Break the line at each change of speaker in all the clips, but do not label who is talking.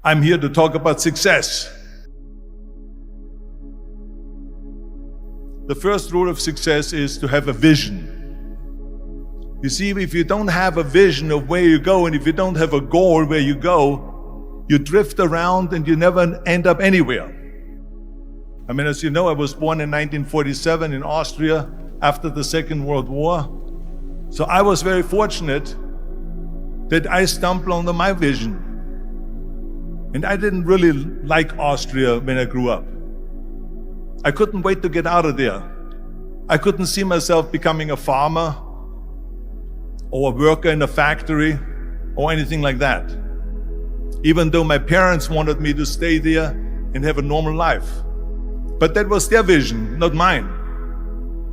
I'm here to talk about success. The first rule of success is to have a vision. You see, if you don't have a vision of where you go, and if you don't have a goal where you go, you drift around and you never end up anywhere. I mean, as you know, I was born in 1947 in Austria after the Second World War. So I was very fortunate that I stumbled onto my vision. And I didn't really like Austria when I grew up. I couldn't wait to get out of there. I couldn't see myself becoming a farmer or a worker in a factory or anything like that. Even though my parents wanted me to stay there and have a normal life. But that was their vision, not mine.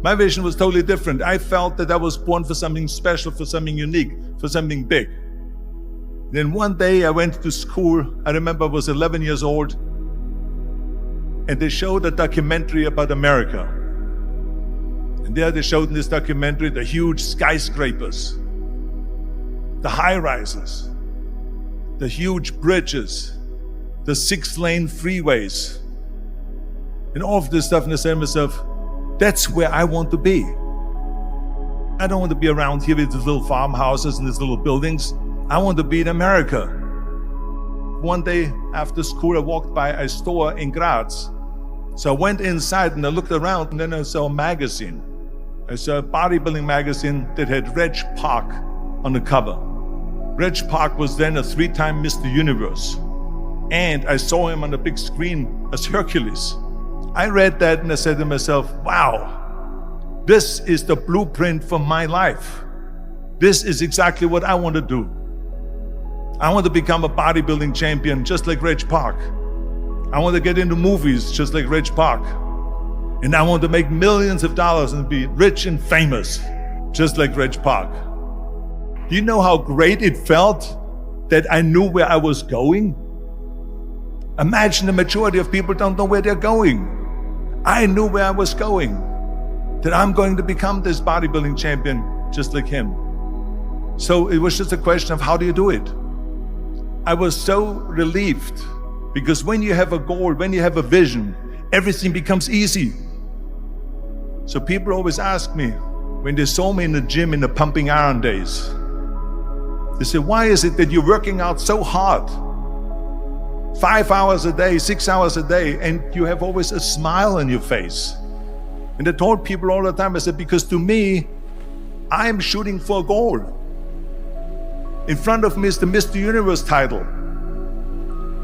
My vision was totally different. I felt that I was born for something special, for something unique, for something big. Then one day I went to school. I remember I was 11 years old, and they showed a documentary about America. And there they showed in this documentary the huge skyscrapers, the high-rises, the huge bridges, the 6-lane freeways, and all of this stuff. And I said to myself, that's where I want to be. I don't want to be around here with these little farmhouses and these little buildings. I want to be in America. One day after school, I walked by a store in Graz. So I went inside and I looked around, and then I saw a magazine. I saw a bodybuilding magazine that had Reg Park on the cover. Reg Park was then a 3-time Mr. Universe. And I saw him on the big screen as Hercules. I read that and I said to myself, wow, this is the blueprint for my life. This is exactly what I want to do. I want to become a bodybuilding champion just like Reg Park. I want to get into movies just like Reg Park. And I want to make millions of dollars and be rich and famous just like Reg Park. Do you know how great it felt that I knew where I was going? Imagine the majority of people don't know where they're going. I knew where I was going, that I'm going to become this bodybuilding champion just like him. So it was just a question of how do you do it? I was so relieved, because when you have a goal, when you have a vision, everything becomes easy. So people always ask me, when they saw me in the gym in the pumping iron days, they say, why is it that you're working out so hard? 5 hours a day, 6 hours a day, and you have always a smile on your face. And I told people all the time, I said, because to me, I'm shooting for a goal. In front of me is the Mr. Universe title.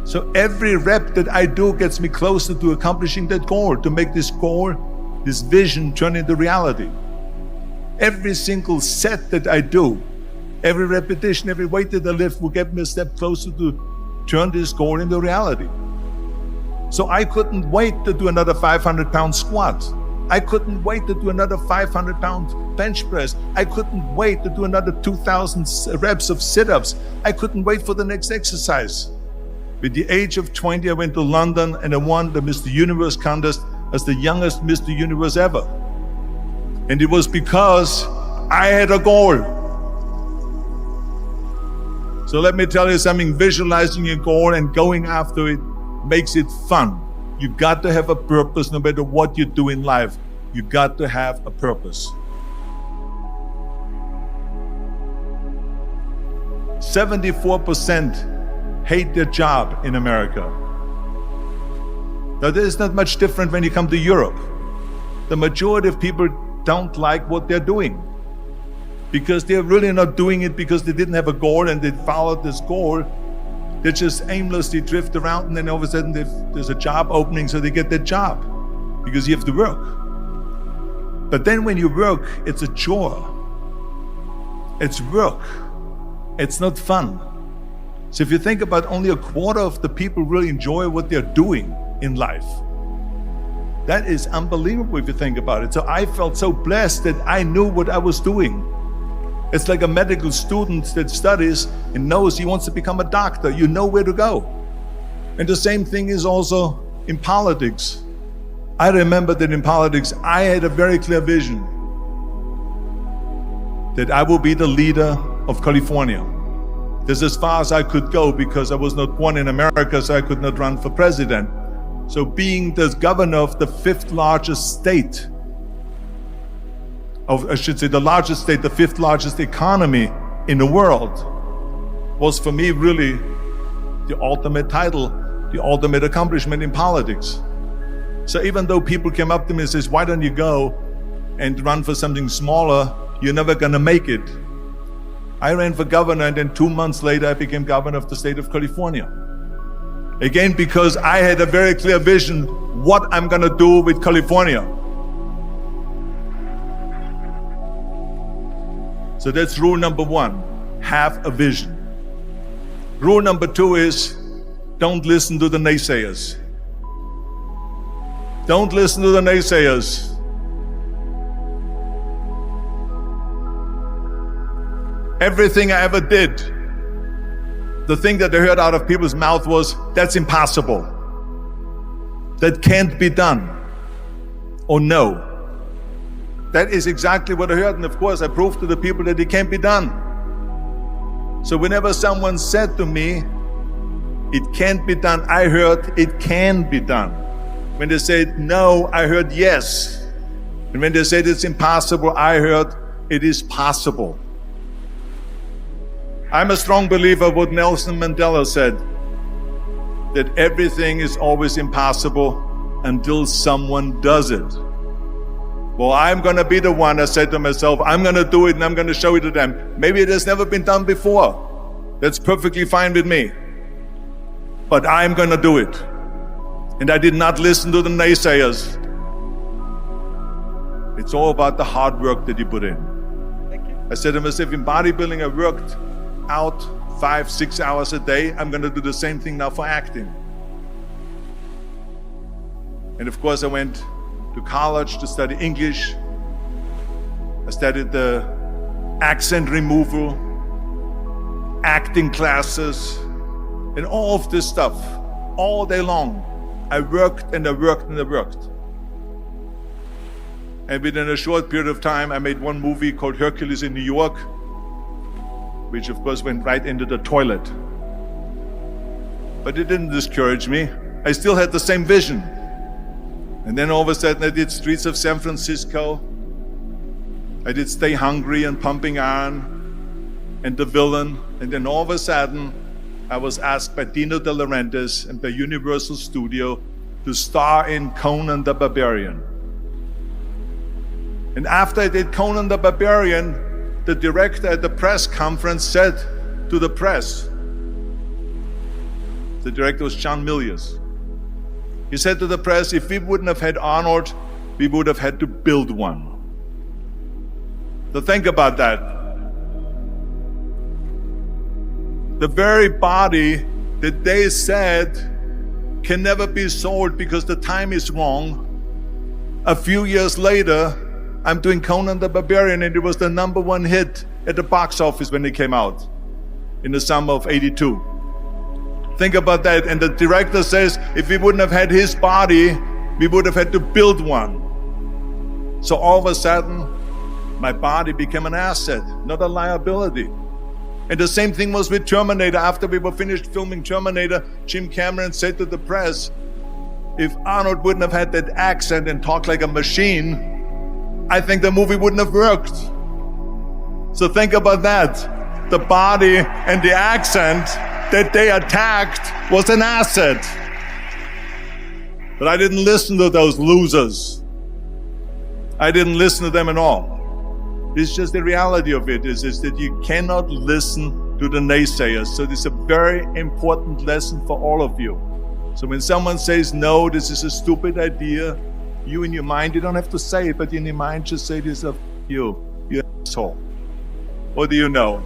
So every rep that I do gets me closer to accomplishing that goal, to make this goal, this vision turn into reality. Every single set that I do, every repetition, every weight that I lift will get me a step closer to turn this goal into reality. So I couldn't wait to do another 500-pound squat. I couldn't wait to do another 500-pound bench press. I couldn't wait to do another 2,000 reps of sit-ups. I couldn't wait for the next exercise. At the age of 20, I went to London and I won the Mr. Universe contest as the youngest Mr. Universe ever. And it was because I had a goal. So let me tell you something, visualizing your goal and going after it makes it fun. You got to have a purpose no matter what you do in life. You got to have a purpose. 74% hate their job in America. Now, this is not much different when you come to Europe. The majority of people don't like what they're doing because they're really not doing it because they didn't have a goal and they followed this goal. They just aimlessly drift around, and then all of a sudden there's a job opening, so they get that job because you have to work. But then when you work, it's a chore. It's work. It's not fun. So if you think about only a quarter of the people really enjoy what they're doing in life, that is unbelievable if you think about it. So I felt so blessed that I knew what I was doing. It's like a medical student that studies and knows he wants to become a doctor. You know where to go. And the same thing is also in politics. I remember that in politics, I had a very clear vision that I will be the leader of California. This is as far as I could go because I was not born in America, so I could not run for president. So being the governor of the fifth largest state, the largest state, the fifth largest economy in the world, was for me really the ultimate title, the ultimate accomplishment in politics. So even though people came up to me and says, why don't you go and run for something smaller, you're never gonna make it. I ran for governor, and then 2 months later I became governor of the state of California. Again, because I had a very clear vision what I'm gonna do with California. So that's rule number one, have a vision. Rule number two is, don't listen to the naysayers. Don't listen to the naysayers. Everything I ever did, the thing that I heard out of people's mouth was, that's impossible. That can't be done. Or no. That is exactly what I heard, and of course I proved to the people that it can't be done. So whenever someone said to me, it can't be done, I heard, it can be done. When they said no, I heard yes. And when they said it's impossible, I heard, it is possible. I'm a strong believer of what Nelson Mandela said, that everything is always impossible until someone does it. Well, I'm gonna be the one, I said to myself, I'm gonna do it and I'm gonna show it to them. Maybe it has never been done before. That's perfectly fine with me. But I'm gonna do it. And I did not listen to the naysayers. It's all about the hard work that you put in. I said to myself, in bodybuilding, I worked out 5-6 hours a day. I'm gonna do the same thing now for acting. And of course I went to college to study English. I studied the accent removal, acting classes, and all of this stuff, all day long. I worked and I worked and I worked. And within a short period of time, I made one movie called Hercules in New York, which of course went right into the toilet. But it didn't discourage me. I still had the same vision. And then all of a sudden I did Streets of San Francisco. I did Stay Hungry and Pumping Iron and The Villain. And then all of a sudden I was asked by Dino De Laurentiis and by Universal Studio to star in Conan the Barbarian. And after I did Conan the Barbarian, the director at the press conference said to the press, the director was John Milius. He said to the press, if we wouldn't have had Arnold, we would have had to build one. So think about that. The very body that they said can never be sold because the time is wrong. A few years later, I'm doing Conan the Barbarian, and it was the #1 hit at the box office when it came out in the summer of '82. Think about that. And the director says, if we wouldn't have had his body, we would have had to build one. So all of a sudden, my body became an asset, not a liability. And the same thing was with Terminator. After we were finished filming Terminator, Jim Cameron said to the press, if Arnold wouldn't have had that accent and talked like a machine, I think the movie wouldn't have worked. So think about that. The body and the accent that they attacked was an asset. But I didn't listen to those losers. I didn't listen to them at all. It's just the reality of it is that you cannot listen to the naysayers. So this is a very important lesson for all of you. So when someone says, no, this is a stupid idea, you in your mind, you don't have to say it, but in your mind just say to yourself, you're an asshole. What do you know?